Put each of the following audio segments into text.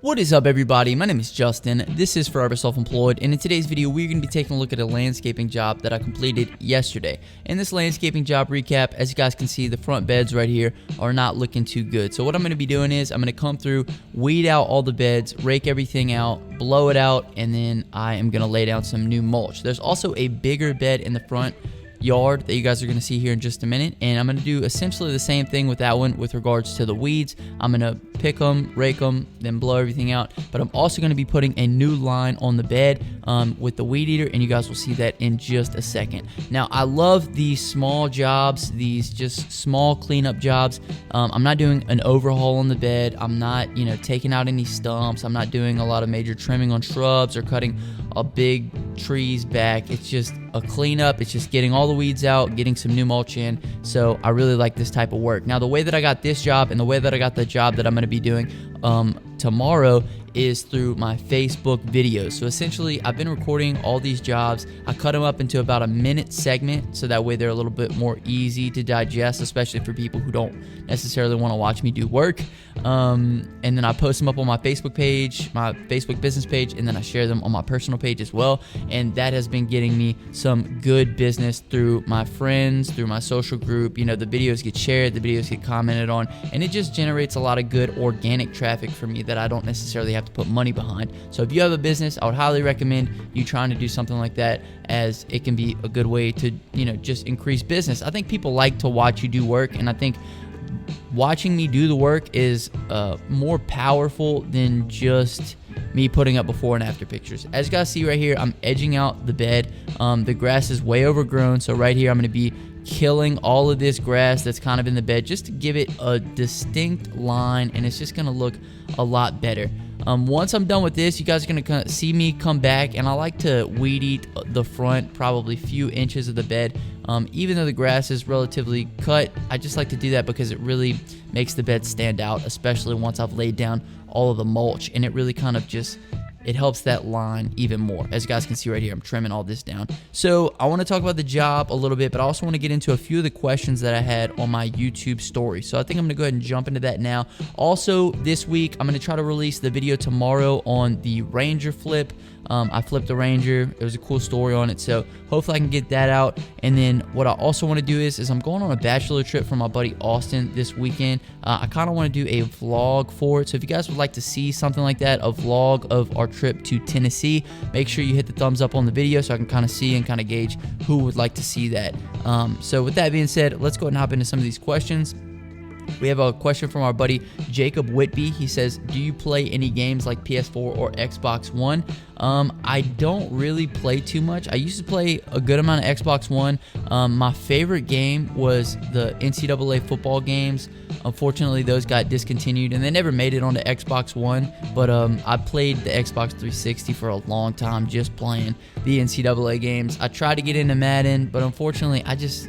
What is up, everybody? My name is Justin. This is Forever Self-Employed, and in today's video we're going to be taking a look at a landscaping job that I completed yesterday. In this landscaping job recap, as you guys can see, the front beds right here are not looking too good. So what I'm going to be doing is I'm going to come through, weed out all the beds, rake everything out, blow it out, and then I am going to lay down some new mulch. There's also a bigger bed in the front yard that you guys are going to see here in just a minute, and I'm going to do essentially the same thing with that one with regards to the weeds. I'm going to pick them, rake them, then blow everything out, but I'm also going to be putting a new line on the bed with the weed eater, and you guys will see that in just a second. Now, I love these small jobs, these just small cleanup jobs. I'm not doing an overhaul on the bed. I'm not, taking out any stumps. I'm not doing a lot of major trimming on shrubs or cutting a big trees back. It's just a cleanup. It's just getting all the weeds out, getting some new mulch in. So I really like this type of work. Now, the way that I got this job and the way that I got the job that I'm going to be doing tomorrow is through my Facebook videos. So essentially, I've been recording all these jobs. I cut them up into about a minute segment, so that way they're a little bit more easy to digest, especially for people who don't necessarily want to watch me do work. And then I post them up on my Facebook page, my Facebook business page, and then I share them on my personal page as well. And that has been getting me some good business through my friends, through my social group. The videos get shared, the videos get commented on, and it just generates a lot of good organic traffic for me that I don't necessarily have to put money behind. So if you have a business, I would highly recommend you trying to do something like that, as it can be a good way to, just increase business. I think people like to watch you do work, and I think watching me do the work is more powerful than just me putting up before and after pictures. As you guys see right here, I'm edging out the bed. The grass is way overgrown, so right here I'm going to be killing all of this grass that's kind of in the bed just to give it a distinct line, and it's just going to look a lot better. Once I'm done with this, you guys are going to see me come back, and I like to weed eat the front, probably few inches of the bed. Even though the grass is relatively cut, I just like to do that because it really makes the bed stand out, especially once I've laid down all of the mulch, and it really kind of just, it helps that line even more. As you guys can see right here, I'm trimming all this down. So I want to talk about the job a little bit, but I also want to get into a few of the questions that I had on my YouTube story. So I think I'm going to go ahead and jump into that now. Also, this week, I'm going to try to release the video tomorrow on the Ranger flip. I flipped a Ranger. It was a cool story on it, so hopefully I can get that out. And then what I also want to do is I'm going on a bachelor trip for my buddy Austin this weekend. I kind of want to do a vlog for it, so if you guys would like to see something like that, a vlog of our trip to Tennessee, make sure you hit the thumbs up on the video so I can kind of see and kind of gauge who would like to see that. So with that being said, let's go ahead and hop into some of these questions. We have a question from our buddy Jacob Whitby. He says, do you play any games like PS4 or Xbox One? I don't really play too much. I used to play a good amount of Xbox One. My favorite game was the NCAA football games. Unfortunately, those got discontinued, and they never made it onto Xbox One. But I played the Xbox 360 for a long time, just playing the NCAA games. I tried to get into Madden, but unfortunately, I just,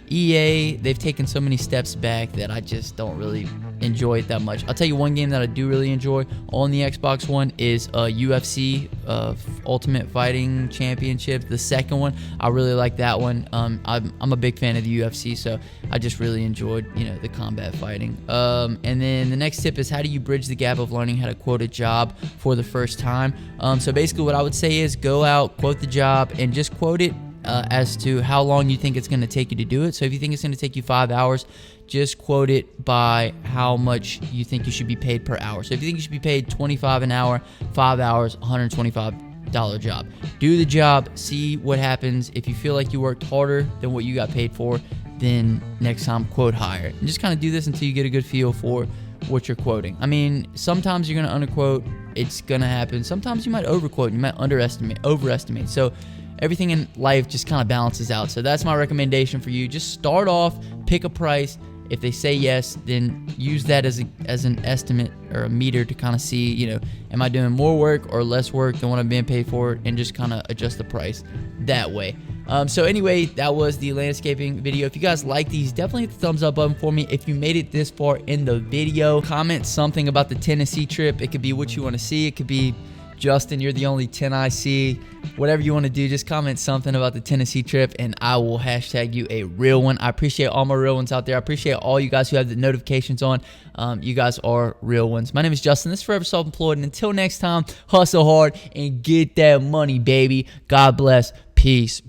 EA, they've taken so many steps back that I just don't really enjoy it that much. I'll tell you one game that I do really enjoy on the Xbox One is UFC, Ultimate Fighting Championship. The second one, I really like that one. I'm a big fan of the UFC, so I just really enjoyed, the combat fighting. And then the next tip is, how do you bridge the gap of learning how to quote a job for the first time? So basically what I would say is go out, quote the job, and just quote it as to how long you think it's going to take you to do it. So if you think it's going to take you 5 hours, just quote it by how much you think you should be paid per hour. So if you think you should be paid $25 an hour, 5 hours, $125 job. Do the job, see what happens. If you feel like you worked harder than what you got paid for, then next time quote higher. And just kind of do this until you get a good feel for what you're quoting. I mean, sometimes you're going to underquote. It's going to happen. Sometimes you might overquote. You might overestimate. So everything in life just kind of balances out. So that's my recommendation for you. Just start off, pick a price. If they say yes, then use that as an estimate or a meter to kind of see, am I doing more work or less work than what I'm being paid for, and just kind of adjust the price that way. So anyway, that was the landscaping video. If you guys like these, definitely hit the thumbs up button for me. If you made it this far in the video, comment something about the Tennessee trip. It could be what you want to see. It could be Justin, you're the only 10 I see. Whatever you want to do, just comment something about the Tennessee trip and I will hashtag you a real one. I appreciate all my real ones out there. I appreciate all you guys who have the notifications on. You guys are real ones. My name is Justin. This is Forever Self-Employed. And until next time, hustle hard and get that money, baby. God bless. Peace.